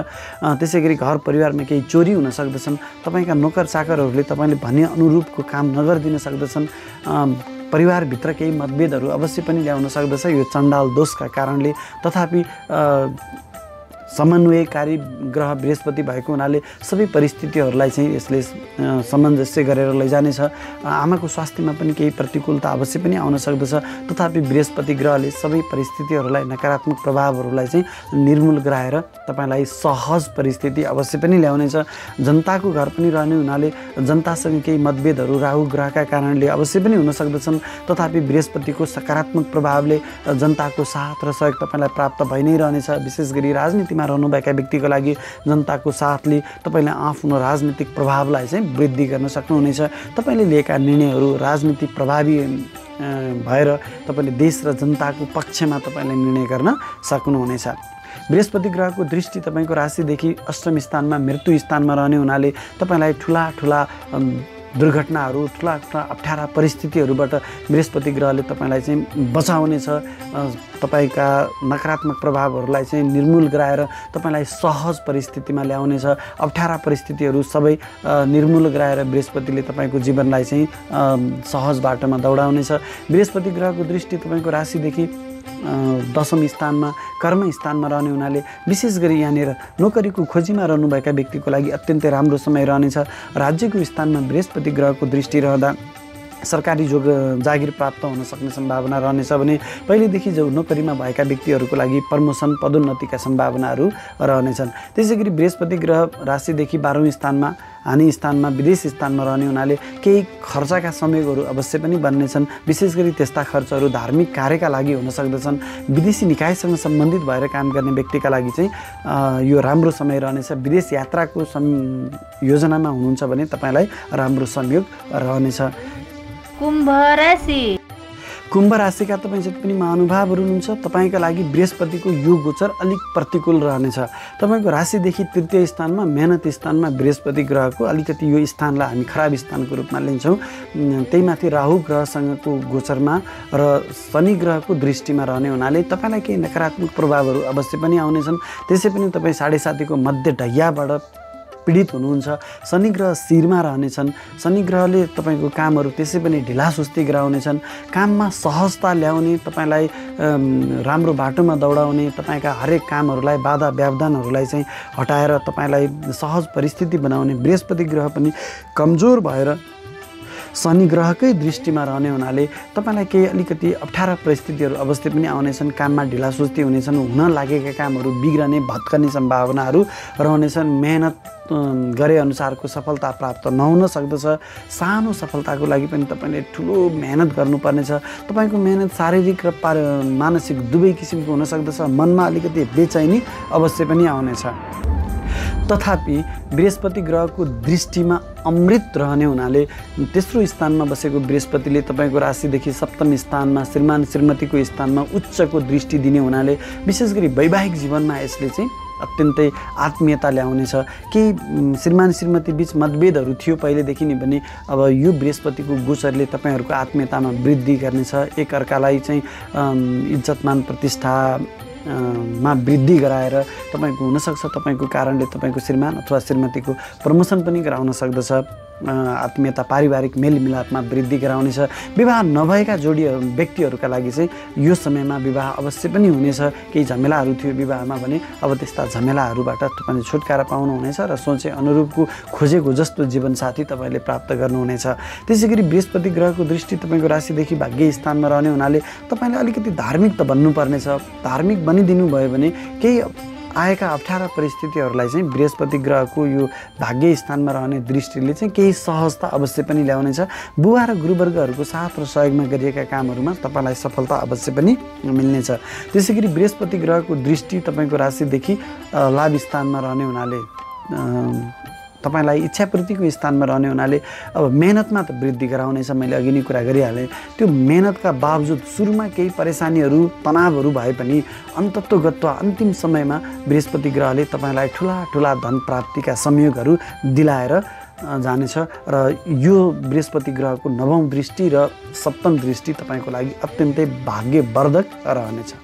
त्यसै गरी घर परिवारमा केही चोरी हुन सक्दछन्। तपाईँका नोकर चाकरहरूले तपाईँले भने अनुरूपको काम नगरिदिन सक्दछन्। परिवारभित्र केही मतभेदहरू अवश्य पनि ल्याउन सक्दछ यो चण्डाल दोषका कारणले। तथापि समन्वयकारी ग्रह बृहस्पति भएको हुनाले सबै परिस्थितिहरूलाई चाहिँ यसले सामञ्जस्य गरेर लैजानेछ। आमाको स्वास्थ्यमा पनि केही प्रतिकूलता अवश्य पनि आउन सक्दछ। तथापि बृहस्पति ग्रहले सबै परिस्थितिहरूलाई, नकारात्मक प्रभावहरूलाई चाहिँ निर्मूल गराएर तपाईँलाई सहज परिस्थिति अवश्य पनि ल्याउनेछ। जनताको घर पनि रहने हुनाले जनतासँग केही मतभेदहरू राहु ग्रहका कारणले अवश्य पनि हुन सक्दछन्। तथापि बृहस्पतिको सकारात्मक प्रभावले जनताको साथ र सहयोग तपाईँलाई प्राप्त भइ नै रहनेछ। विशेष गरी राजनीतिमा रहनुभएका व्यक्तिको लागि जनताको साथले तपाईँले आफ्नो राजनीतिक प्रभावलाई चाहिँ वृद्धि गर्न सक्नुहुनेछ। तपाईँले लिएका निर्णयहरू राजनीतिक प्रभावी भएर तपाईँले देश र जनताको पक्षमा तपाईँले निर्णय गर्न सक्नुहुनेछ। बृहस्पति ग्रहको दृष्टि तपाईँको राशिदेखि अष्टम स्थानमा, मृत्यु स्थानमा रहने हुनाले तपाईँलाई ठुला दुर्घटनाहरू, ठुला अप्ठ्यारा परिस्थितिहरूबाट बृहस्पति ग्रहले तपाईँलाई चाहिँ बचाउनेछ। तपाईँका नकारात्मक प्रभावहरूलाई चाहिँ निर्मूल गराएर तपाईँलाई सहज परिस्थितिमा ल्याउनेछ। अप्ठ्यारा परिस्थितिहरू सबै निर्मूल गराएर बृहस्पतिले तपाईँको जीवनलाई चाहिँ सहज बाटोमा दौडाउनेछ। बृहस्पति ग्रहको दृष्टि तपाईँको राशिदेखि दशम स्थानमा, कर्म स्थानमा रहने हुनाले विशेष गरी यहाँनिर नोकरीको खोजीमा रहनुभएका व्यक्तिको लागि अत्यन्तै राम्रो समय रहनेछ। राज्यको स्थानमा बृहस्पति ग्रहको दृष्टि रहँदा सरकारी जागिर प्राप्त हुन सक्ने सम्भावना रहनेछ भने पहिलेदेखि जो नोकरीमा भएका व्यक्तिहरूको लागि प्रमोसन, पदोन्नतिका सम्भावनाहरू रहनेछन्। त्यसै गरी बृहस्पति ग्रह राशिदेखि 12औं स्थानमा, हानि स्थानमा, विदेश स्थानमा रहने हुनाले केही खर्चका संयोगहरू अवश्य पनि बन्नेछन्। विशेष गरी त्यस्ता खर्चहरू धार्मिक कार्यका लागि हुन सक्दछन्। विदेशी निकायसँग सम्बन्धित भएर काम गर्ने व्यक्तिका लागि चाहिँ यो राम्रो समय रहनेछ। विदेश यात्राको योजनामा हुनुहुन्छ भने तपाईँलाई राम्रो संयोग रहनेछ। कुम्भ राशि। कुम्भ राशिका तपाईँ जति पनि महानुभावहरू हुनुहुन्छ तपाईँका लागि बृहस्पतिको यो गोचर अलिक प्रतिकूल रहनेछ। तपाईँको राशिदेखि तृतीय स्थानमा, मेहनत स्थानमा बृहस्पति ग्रहको अलिकति यो स्थानलाई हामी खराब स्थानको रूपमा लिन्छौँ। त्यही माथि राहु ग्रहसँगको गोचरमा र शनि ग्रहको दृष्टिमा रहने हुनाले तपाईँलाई केही नकारात्मक प्रभावहरू अवश्य पनि आउनेछन्। त्यसै पनि तपाईँ 7.5 मध्य ढैयाबाट पीडित हुनुहुन्छ। शनि ग्रह शिरमा रहनेछन्। शनि ग्रहले तपाईँको कामहरू त्यसै पनि ढिलासुस्ती गराउनेछन्। काममा सहजता ल्याउने, तपाईँलाई राम्रो बाटोमा दौडाउने, तपाईँका हरेक कामहरूलाई, बाधा व्यवधानहरूलाई चाहिँ हटाएर तपाईँलाई सहज परिस्थिति बनाउने बृहस्पति ग्रह पनि कमजोर भएर शनि ग्रहकै दृष्टिमा रहने हुनाले तपाईँलाई केही अलिकति अप्ठ्यारा परिस्थितिहरू अवश्य पनि आउनेछन्। काममा ढिलासुस्ती हुनेछन्। हुन लागेका कामहरू बिग्रने, भत्कने सम्भावनाहरू रहनेछन्। मेहनत गरे अनुसारको सफलता प्राप्त नहुन सक्दछ। सानो सफलताको लागि पनि तपाईँले ठुलो मेहनत गर्नुपर्नेछ। तपाईँको मेहनत शारीरिक र मानसिक दुवै किसिमको हुन सक्दछ। मनमा अलिकति बेचैनी अवश्य पनि आउनेछ। तथापि बृहस्पति ग्रहको दृष्टिमा अमृत रहने हुनाले तेस्रो स्थानमा बसेको बृहस्पतिले तपाईँको राशिदेखि सप्तम स्थानमा, श्रीमान श्रीमतीको स्थानमा उच्चको दृष्टि दिने हुनाले विशेष गरी वैवाहिक जीवनमा यसले चाहिँ अत्यन्तै आत्मीयता ल्याउनेछ। केही श्रीमान श्रीमती बीच मतभेदहरू थियो पहिलेदेखि नै भने अब यो बृहस्पतिको गोचरले तपाईँहरूको आत्मीयतामा वृद्धि गर्नेछ। एकअर्कालाई चाहिँ इज्जतमान प्रतिष्ठा मा वृद्धि गराएर तपाईँको हुनसक्छ तपाईँको कारणले तपाईँको श्रीमान अथवा श्रीमतीको प्रमोसन पनि गराउन सक्दछ। आत्मीयता पारिवारिक मेलमिलापमा वृद्धि गराउनेछ। विवाह नभएका जोडी व्यक्तिहरूका लागि चाहिँ यो समयमा विवाह अवश्य पनि हुनेछ। केही झमेलाहरू थियो विवाहमा भने अब त्यस्ता झमेलाहरूबाट तपाईँले छुटकारा पाउनुहुनेछ र सोचे अनुरूपको खोजेको जस्तो जीवनसाथी तपाईँले प्राप्त गर्नुहुनेछ। त्यसै गरी बृहस्पति ग्रहको दृष्टि तपाईँको राशिदेखि भाग्य स्थानमा रहने हुनाले तपाईँले अलिकति धार्मिक त बन्नुपर्नेछ। धार्मिक बनिदिनु भयो भने केही आएका अप्ठ्यारा परिस्थितिहरूलाई चाहिँ बृहस्पति ग्रहको यो भाग्य स्थानमा रहने दृष्टिले चाहिँ केही सहजता अवश्य पनि ल्याउनेछ। बुवा र गुरुवर्गहरूको साथ र सहयोगमा गरिएका कामहरूमा तपाईँलाई सफलता अवश्य पनि मिल्नेछ। त्यसै गरी बृहस्पति ग्रहको दृष्टि तपाईँको राशिदेखि लाभ स्थानमा रहने हुनाले तपाईँलाई इच्छापूर्तिको स्थानमा रहने हुनाले अब मेहनतमा त वृद्धि गराउनेछ। मैले अघि नै कुरा गरिहालेँ। त्यो मेहनतका बावजुद सुरुमा केही परेशानीहरू तनावहरू भए पनि अन्तत्वगत्वा अन्तिम समयमा बृहस्पति ग्रहले तपाईँलाई ठुला ठुला धन प्राप्तिका संयोगहरू दिलाएर जानेछ र यो बृहस्पति ग्रहको नवौं दृष्टि र सप्तम दृष्टि तपाईँको लागि अत्यन्तै भाग्यवर्धक रहनेछ।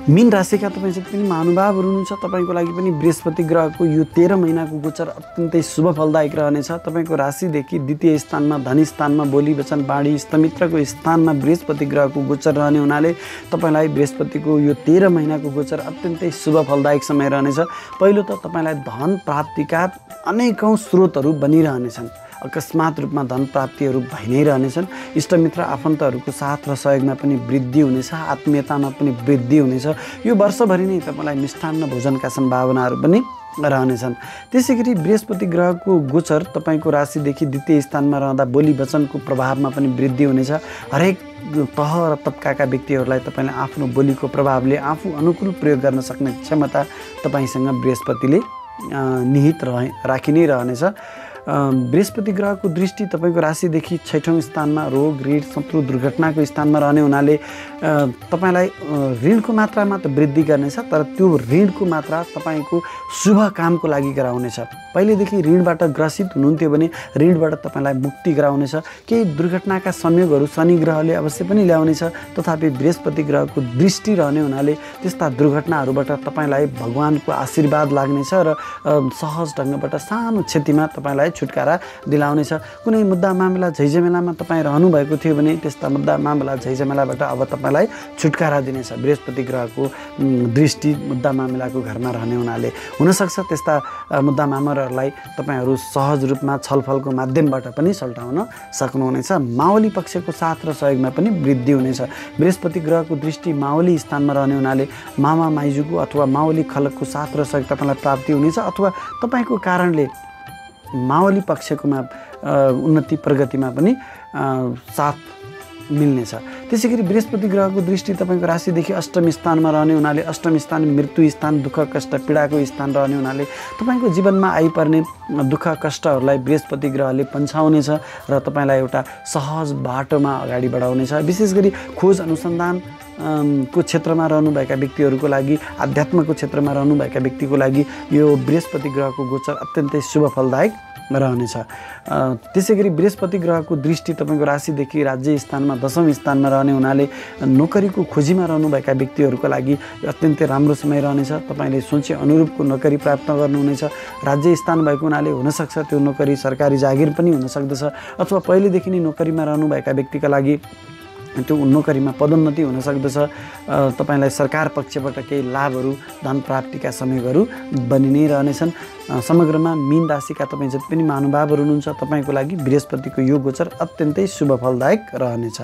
मीन राशिका तपाईँ जति पनि महानुभावहरू हुनुहुन्छ तपाईँको लागि पनि बृहस्पति ग्रहको यो 13 महिनाको गोचर अत्यन्तै शुभ फलदायक रहनेछ। तपाईँको राशिदेखि द्वितीय स्थानमा धनी स्थानमा बोली वचन बाणी इष्टमित्रको स्थानमा बृहस्पति ग्रहको गोचर रहने हुनाले तपाईँलाई बृहस्पतिको यो 13 महिनाको गोचर अत्यन्तै शुभ फलदायक समय रहनेछ। पहिलो त तपाईँलाई धन प्राप्तिका अनेकौँ स्रोतहरू बनिरहनेछन्। अकस्मात रूपमा धन प्राप्तिहरू भइ नै रहनेछन्। इष्टमित्र आफन्तहरूको साथ र सहयोगमा पनि वृद्धि हुनेछ। आत्मीयतामा पनि वृद्धि हुनेछ। यो वर्षभरि नै तपाईँलाई मिष्टान्न भोजनका सम्भावनाहरू पनि रहनेछन्। त्यसै गरी बृहस्पति ग्रहको गोचर तपाईँको राशिदेखि द्वितीय स्थानमा रहँदा बोली वचनको प्रभावमा पनि वृद्धि हुनेछ। हरेक तह र तबकाका व्यक्तिहरूलाई तपाईँले आफ्नो बोलीको प्रभावले आफू अनुकूल प्रयोग गर्न सक्ने क्षमता तपाईँसँग बृहस्पतिले निहित राखि नै रहनेछ। बृहस्पति ग्रहको दृष्टि तपाईँको राशिदेखि 6औं स्थानमा रोग ऋण शत्रु दुर्घटनाको स्थानमा रहने हुनाले तपाईँलाई ऋणको मात्रामा त वृद्धि गर्नेछ, तर त्यो ऋणको मात्रा तपाईँको शुभ कामको लागि गराउनेछ। पहिलेदेखि ऋणबाट ग्रसित हुनुहुन्थ्यो भने ऋणबाट तपाईँलाई मुक्ति गराउनेछ। केही दुर्घटनाका संयोगहरू शनि ग्रहले अवश्य पनि ल्याउनेछ, तथापि बृहस्पति ग्रहको दृष्टि रहने हुनाले त्यस्ता दुर्घटनाहरूबाट तपाईँलाई भगवानको आशीर्वाद लाग्नेछ र सहज ढङ्गबाट सानो क्षतिमा तपाईँलाई छुटकारा दिलाउनेछ। कुनै मुद्दा मामला झैझमेलामा तपाईँ रहनुभएको थियो भने त्यस्ता मुद्दा मामला झैझमेलाबाट अब तपाईँलाई छुटकारा दिनेछ। बृहस्पति ग्रहको दृष्टि मुद्दा मामलाको घरमा रहने हुनाले हुनसक्छ त्यस्ता मुद्दा मामलाहरूलाई तपाईँहरू सहज रूपमा छलफलको माध्यमबाट पनि सल्टाउन सक्नुहुनेछ। मावली पक्षको साथ र सहयोगमा पनि वृद्धि हुनेछ। बृहस्पति ग्रहको दृष्टि मावली स्थानमा रहने हुनाले मामा माइजूको अथवा मावली खलकको साथ र सहयोग तपाईँलाई प्राप्ति हुनेछ, अथवा तपाईँको कारणले मावली पक्षकोमा उन्नति प्रगतिमा पनि साथ मिल्नेछ। त्यसै गरी बृहस्पति ग्रहको दृष्टि तपाईँको राशिदेखि अष्टम स्थानमा रहने हुनाले अष्टम स्थान मृत्यु स्थान दुःख कष्ट पीडाको स्थान रहने हुनाले तपाईँको जीवनमा आइपर्ने दुःख कष्टहरूलाई बृहस्पति ग्रहले पन्छाउनेछ र तपाईँलाई एउटा सहज बाटोमा अगाडि बढाउनेछ। विशेष गरी खोज अनुसन्धान को क्षेत्रमा रहनुभएका व्यक्तिहरूको लागि, आध्यात्मको क्षेत्रमा रहनुभएका व्यक्तिको लागि यो बृहस्पति ग्रहको गोचर अत्यन्तै शुभ फलदायक रहनेछ। त्यसै गरी बृहस्पति ग्रहको दृष्टि तपाईँको राशिदेखि राज्य स्थानमा 10औं स्थानमा रहने हुनाले नोकरीको खोजीमा रहनुभएका व्यक्तिहरूको लागि अत्यन्तै राम्रो समय रहनेछ। तपाईँले सोचे अनुरूपको नोकरी प्राप्त गर्नुहुनेछ। राज्य स्थान भएको हुनाले हुनसक्छ त्यो नोकरी सरकारी जागिर पनि हुनसक्दछ, अथवा पहिलेदेखि नै नोकरीमा रहनुभएका व्यक्तिका लागि त्यो नोकरीमा पदोन्नति हुन सक्दछ। तपाईँलाई सरकार पक्षबाट केही लाभहरू धन प्राप्तिका समयहरू बनि नै रहनेछन्। समग्रमा मीन राशिका तपाईँ जति पनि महानुभावहरू हुनुहुन्छ तपाईँको लागि बृहस्पतिको यो गोचर अत्यन्तै शुभ फलदायक रहनेछ।